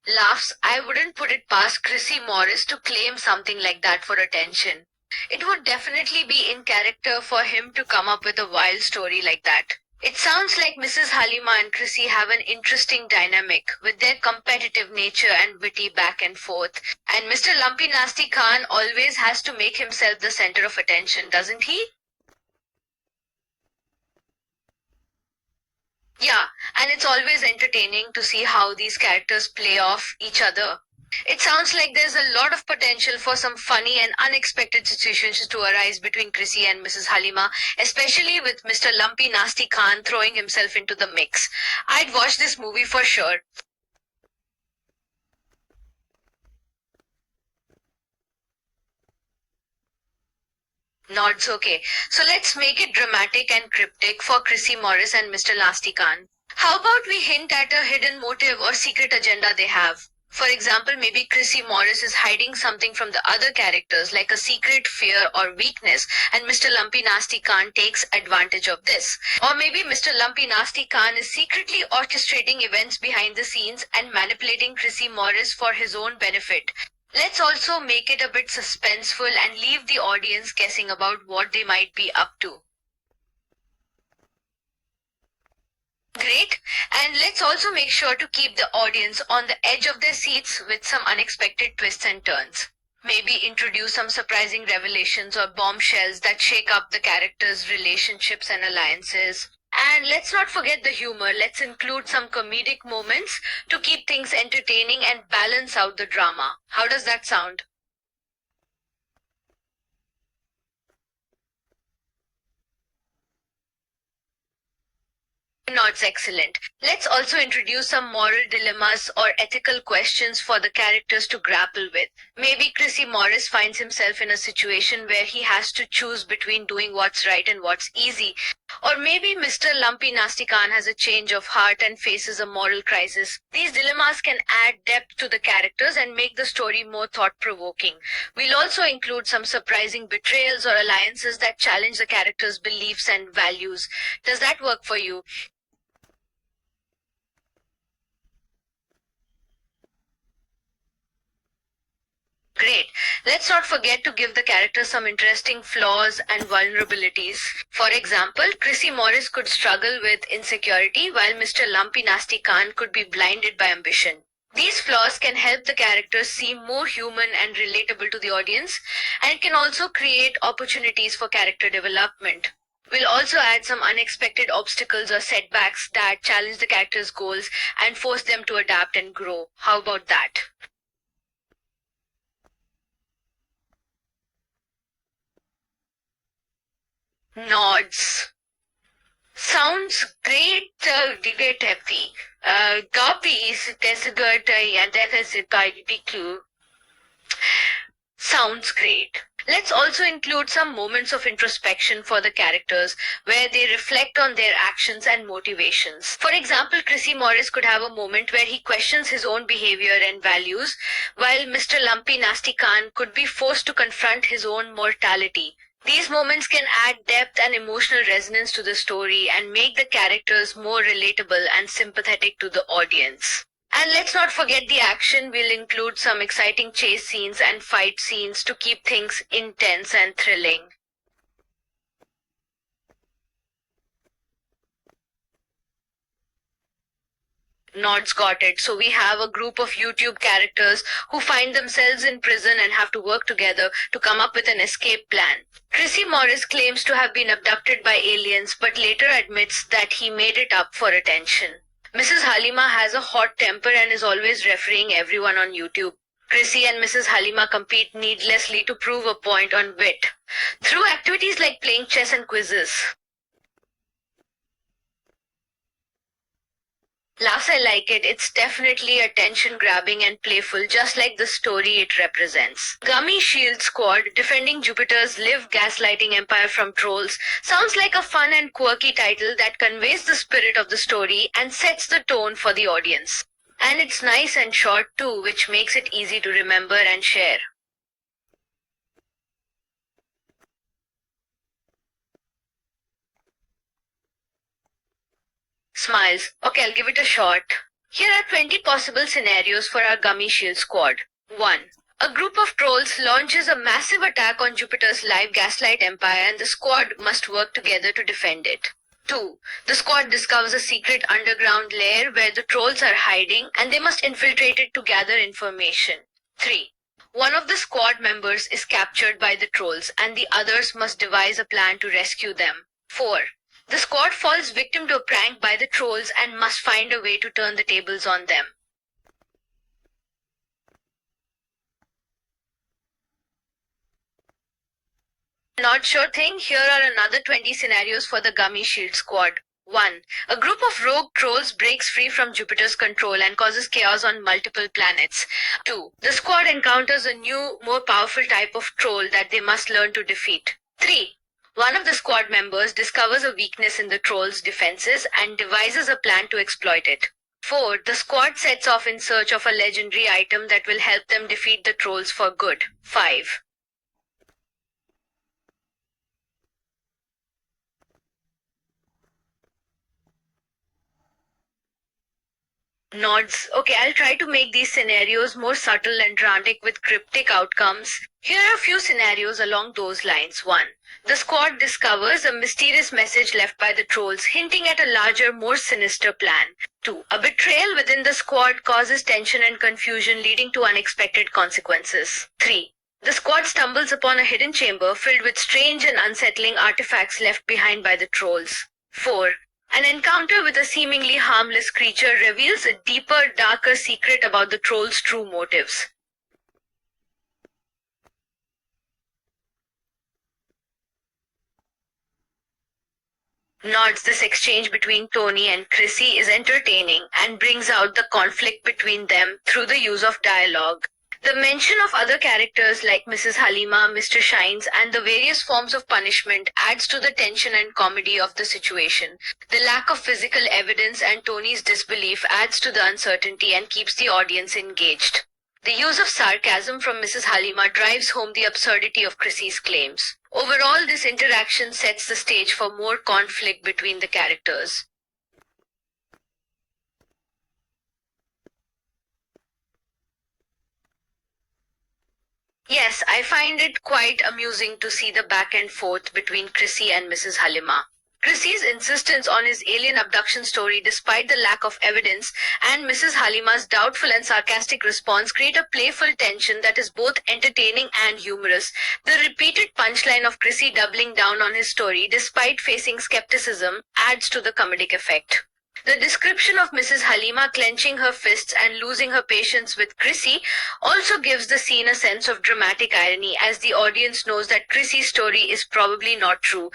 Laughs. I wouldn't put it past Chrissy Morris to claim something like that for attention. It would definitely be in character for him to come up with a wild story like that. It sounds like Mrs. Halima and Chrissy have an interesting dynamic with their competitive nature and witty back and forth. And Mr. Lumpy Nasty Khan always has to make himself the center of attention, doesn't he? Yeah, and it's always entertaining to see how these characters play off each other. It sounds like there's a lot of potential for some funny and unexpected situations to arise between Chrissy and Mrs. Halima, especially with Mr. Lumpy Nasty Khan throwing himself into the mix. I'd watch this movie for sure. Nods, okay. So let's make it dramatic and cryptic for Chrissy Morris and Mr. Nasty Khan. How about we hint at a hidden motive or secret agenda they have? For example, maybe Chrissy Morris is hiding something from the other characters, like a secret fear or weakness, and Mr. Lumpy Nasty Khan takes advantage of this. Or maybe Mr. Lumpy Nasty Khan is secretly orchestrating events behind the scenes and manipulating Chrissy Morris for his own benefit. Let's also make it a bit suspenseful and leave the audience guessing about what they might be up to. Great. And let's also make sure to keep the audience on the edge of their seats with some unexpected twists and turns. Maybe introduce some surprising revelations or bombshells that shake up the characters' relationships and alliances. And let's not forget the humor. Let's include some comedic moments to keep things entertaining and balance out the drama. How does that sound? No, it's excellent. Let's also introduce some moral dilemmas or ethical questions for the characters to grapple with. Maybe Chrissy Morris finds himself in a situation where he has to choose between doing what's right and what's easy. Or maybe Mr. Lumpy Nasty Khan has a change of heart and faces a moral crisis. These dilemmas can add depth to the characters and make the story more thought-provoking. We'll also include some surprising betrayals or alliances that challenge the characters' beliefs and values. Does that work for you? Great. Let's not forget to give the characters some interesting flaws and vulnerabilities. For example, Chrissy Morris could struggle with insecurity while Mr. Lumpy Nasty Khan could be blinded by ambition. These flaws can help the characters seem more human and relatable to the audience, and it can also create opportunities for character development. We'll also add some unexpected obstacles or setbacks that challenge the characters' goals and force them to adapt and grow. How about that? Nods. Sounds great, great happy. Copies, good, and that is a clue. Sounds great. Let's also include some moments of introspection for the characters where they reflect on their actions and motivations. For example, Chrissy Morris could have a moment where he questions his own behavior and values, while Mr. Lumpy Nasty Khan could be forced to confront his own mortality. These moments can add depth and emotional resonance to the story and make the characters more relatable and sympathetic to the audience. And let's not forget the action. We'll include some exciting chase scenes and fight scenes to keep things intense and thrilling. Nods, got it. So we have a group of YouTube characters who find themselves in prison and have to work together to come up with an escape plan. Chrissy Morris claims to have been abducted by aliens but later admits that he made it up for attention. Mrs. Halima has a hot temper and is always refereeing everyone on YouTube. Chrissy and Mrs. Halima compete needlessly to prove a point on wit through activities like playing chess and quizzes. Laughs, I like it. It's definitely attention-grabbing and playful, just like the story it represents. Gummy Shield Squad, defending Jupiter's live gaslighting empire from trolls, sounds like a fun and quirky title that conveys the spirit of the story and sets the tone for the audience. And it's nice and short too, which makes it easy to remember and share. Smiles. Okay, I'll give it a shot. Here are 20 possible scenarios for our Gummy Shield squad. 1. A group of trolls launches a massive attack on Jupiter's live gaslight empire and the squad must work together to defend it. 2. The squad discovers a secret underground lair where the trolls are hiding and they must infiltrate it to gather information. 3. One of the squad members is captured by the trolls and the others must devise a plan to rescue them. 4. The squad falls victim to a prank by the trolls and must find a way to turn the tables on them. Not sure thing, here are another 20 scenarios for the Gummy Shield squad. 1. A group of rogue trolls breaks free from Jupiter's control and causes chaos on multiple planets. 2. The squad encounters a new, more powerful type of troll that they must learn to defeat. 3. One of the squad members discovers a weakness in the troll's defenses and devises a plan to exploit it. 4. The squad sets off in search of a legendary item that will help them defeat the trolls for good. 5. Nods. Okay, I'll try to make these scenarios more subtle and dramatic with cryptic outcomes. Here are a few scenarios along those lines. 1. The squad discovers a mysterious message left by the trolls hinting at a larger, more sinister plan. 2. A betrayal within the squad causes tension and confusion leading to unexpected consequences. 3. The squad stumbles upon a hidden chamber filled with strange and unsettling artifacts left behind by the trolls. 4. An encounter with a seemingly harmless creature reveals a deeper, darker secret about the troll's true motives. Nods. This exchange between Tony and Chrissy is entertaining and brings out the conflict between them through the use of dialogue. The mention of other characters like Mrs. Halima, Mr. Shines, and the various forms of punishment adds to the tension and comedy of the situation. The lack of physical evidence and Tony's disbelief adds to the uncertainty and keeps the audience engaged. The use of sarcasm from Mrs. Halima drives home the absurdity of Chrissy's claims. Overall, this interaction sets the stage for more conflict between the characters. Yes, I find it quite amusing to see the back and forth between Chrissy and Mrs. Halima. Chrissy's insistence on his alien abduction story despite the lack of evidence and Mrs. Halima's doubtful and sarcastic response create a playful tension that is both entertaining and humorous. The repeated punchline of Chrissy doubling down on his story despite facing skepticism adds to the comedic effect. The description of Mrs. Halima clenching her fists and losing her patience with Chrissy also gives the scene a sense of dramatic irony as the audience knows that Chrissy's story is probably not true.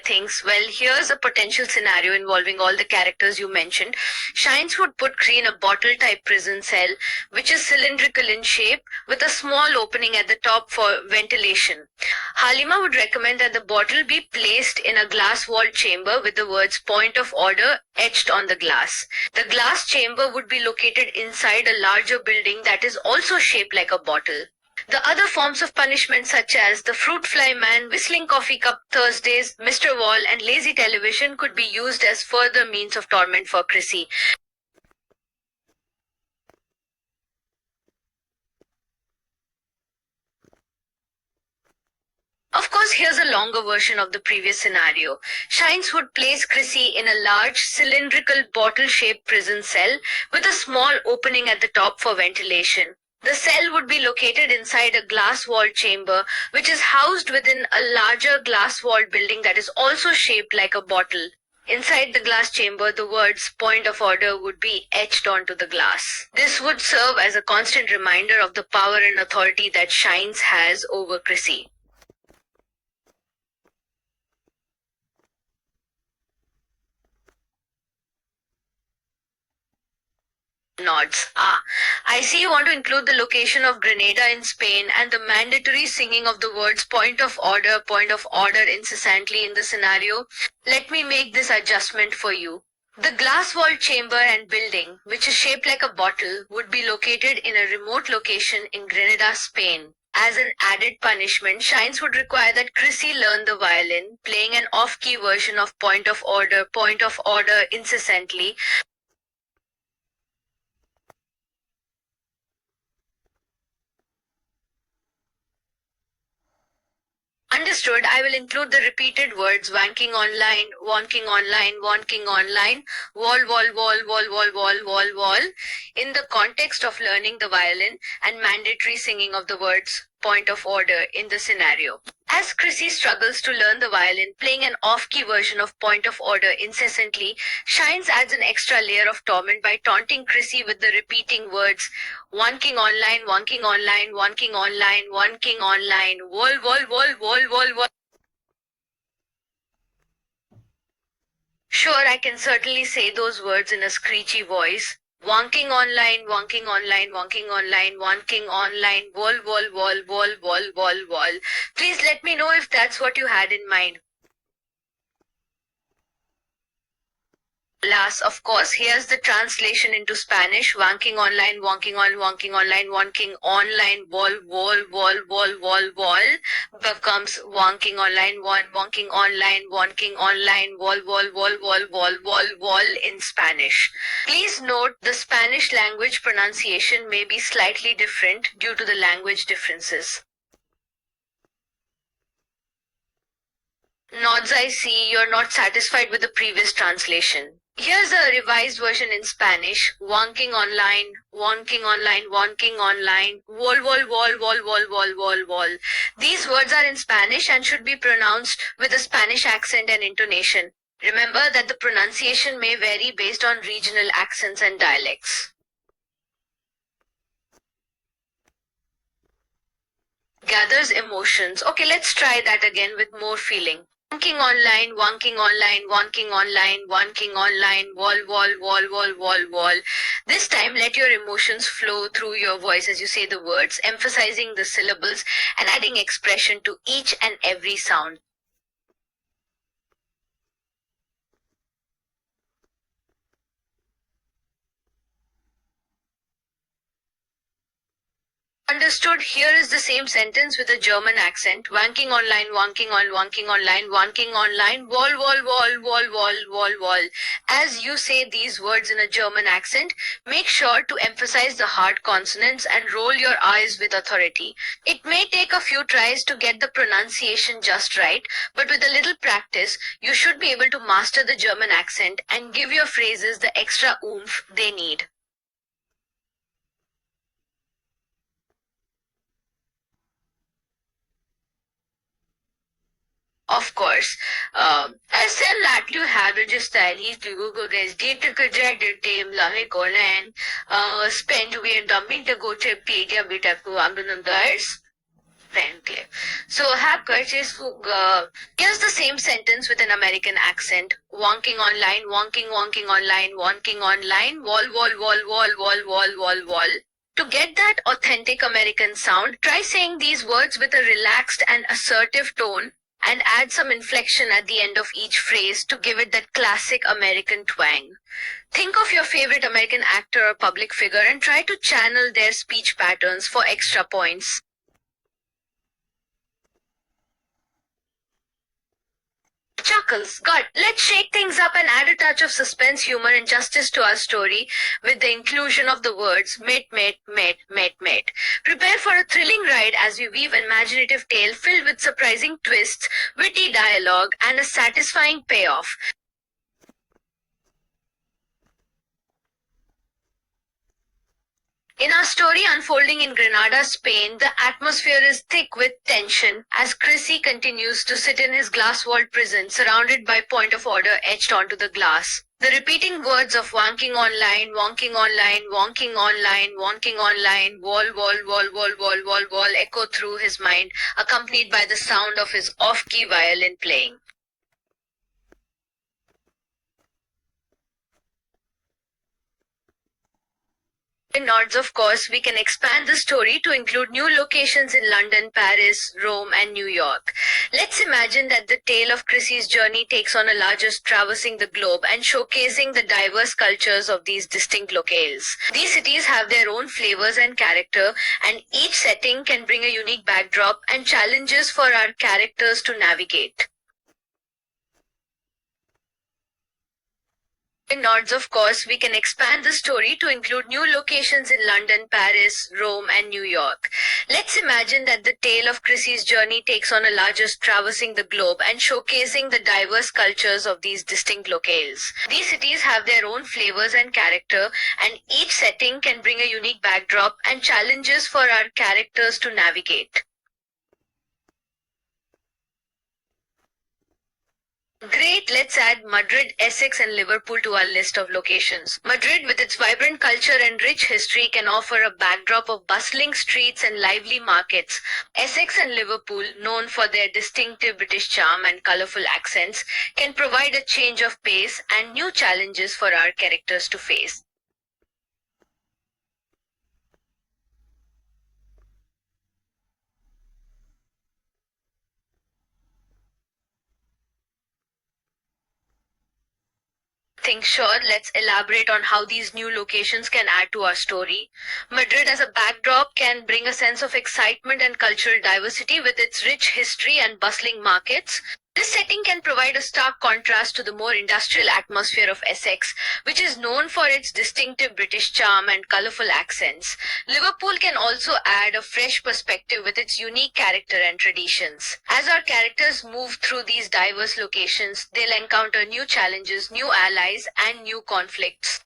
Thinks, well, here's a potential scenario involving all the characters you mentioned. Shines would put Kree in a bottle-type prison cell, which is cylindrical in shape, with a small opening at the top for ventilation. Halima would recommend that the bottle be placed in a glass-walled chamber with the words "point of order" etched on the glass. The glass chamber would be located inside a larger building that is also shaped like a bottle. The other forms of punishment such as the fruit fly man, whistling coffee cup Thursdays, Mr. Wall and lazy television could be used as further means of torment for Chrissy. Of course, here's a longer version of the previous scenario. Shines would place Chrissy in a large, cylindrical, bottle-shaped prison cell with a small opening at the top for ventilation. The cell would be located inside a glass-walled chamber, which is housed within a larger glass-walled building that is also shaped like a bottle. Inside the glass chamber, the words "point of order" would be etched onto the glass. This would serve as a constant reminder of the power and authority that Shines has over Chrissy. Nods. I see you want to include the location of Grenada in Spain and the mandatory singing of the words point of order" incessantly in the scenario. Let me make this adjustment for you. The glass-walled chamber and building, which is shaped like a bottle, would be located in a remote location in Grenada, Spain. As an added punishment, Shines would require that Chrissy learn the violin, playing an off-key version of point of order incessantly. Understood. I will include the repeated words wanking online, wonking online, wonking online, wall, in the context of learning the violin and mandatory singing of the words point of order in the scenario. As Chrissy struggles to learn the violin, playing an off-key version of point of order incessantly, Shines adds an extra layer of torment by taunting Chrissy with the repeating words wonking online, wonking online, wonking online, wonking online, wall. Sure, I can certainly say those words in a screechy voice. Wonking online, wonking online, wonking online, wonking online, wall. Please let me know if that's what you had in mind. Alas, of course, here's the translation into Spanish. Wonking online, wonking online, wonking online, wall, becomes wonking online, wonking online, wonking online, wall in Spanish. Please note the Spanish language pronunciation may be slightly different due to the language differences. Nods, I see you're not satisfied with the previous translation. Here's a revised version in Spanish. Wonking online, wonking online, wonking online, wall. These words are in Spanish and should be pronounced with a Spanish accent and intonation. Remember that the pronunciation may vary based on regional accents and dialects. Gathers emotions. Okay, let's try that again with more feeling. Wonking online, wonking online, wonking online, wonking online, wall. This time, let your emotions flow through your voice as you say the words, emphasizing the syllables and adding expression to each and every sound. Understood. Here is the same sentence with a German accent. Wanking online, wonking online, wonking online, wall. As you say these words in a German accent, make sure to emphasize the hard consonants and roll your eyes with authority. It may take a few tries to get the pronunciation just right, but with a little practice, you should be able to master the German accent and give your phrases the extra oomph they need. Of course. Sen lärde hade just stylish Google data projected team lame kolen spend we and dumping to go to pedia bit of ambulance. Frankly. So have purchased here's the same sentence with an American accent. Wonking online, wonking online, wonking online, wall. To get that authentic American sound, try saying these words with a relaxed and assertive tone and add some inflection at the end of each phrase to give it that classic American twang. Think of your favorite American actor or public figure and try to channel their speech patterns for extra points. Chuckles. God, let's shake things up and add a touch of suspense, humor, and justice to our story with the inclusion of the words mate. Prepare for a thrilling ride as we weave an imaginative tale filled with surprising twists, witty dialogue, and a satisfying payoff. In our story unfolding in Granada, Spain, the atmosphere is thick with tension as Chrissy continues to sit in his glass-walled prison surrounded by point of order etched onto the glass. The repeating words of wonking online, wonking online, wonking online, wonking online, wall echo through his mind, accompanied by the sound of his off-key violin playing. In Nods, of course, we can expand the story to include new locations in London, Paris, Rome, and New York. Let's imagine that the tale of Chrissy's journey takes on a larger traversing the globe and showcasing the diverse cultures of these distinct locales. These cities have their own flavors and character, and each setting can bring a unique backdrop and challenges for our characters to navigate. In Nods, of course, we can expand the story to include new locations in London, Paris, Rome, and New York. Let's imagine that the tale of Chrissy's journey takes on a larger traversing the globe and showcasing the diverse cultures of these distinct locales. These cities have their own flavors and character, and each setting can bring a unique backdrop and challenges for our characters to navigate. Great, let's add Madrid, Essex, and Liverpool to our list of locations. Madrid, with its vibrant culture and rich history, can offer a backdrop of bustling streets and lively markets. Essex and Liverpool, known for their distinctive British charm and colorful accents, can provide a change of pace and new challenges for our characters to face. Sure, let's elaborate on how these new locations can add to our story. Madrid as a backdrop can bring a sense of excitement and cultural diversity with its rich history and bustling markets. This setting can provide a stark contrast to the more industrial atmosphere of Essex, which is known for its distinctive British charm and colorful accents. Liverpool can also add a fresh perspective with its unique character and traditions. As our characters move through these diverse locations, they'll encounter new challenges, new allies, and new conflicts.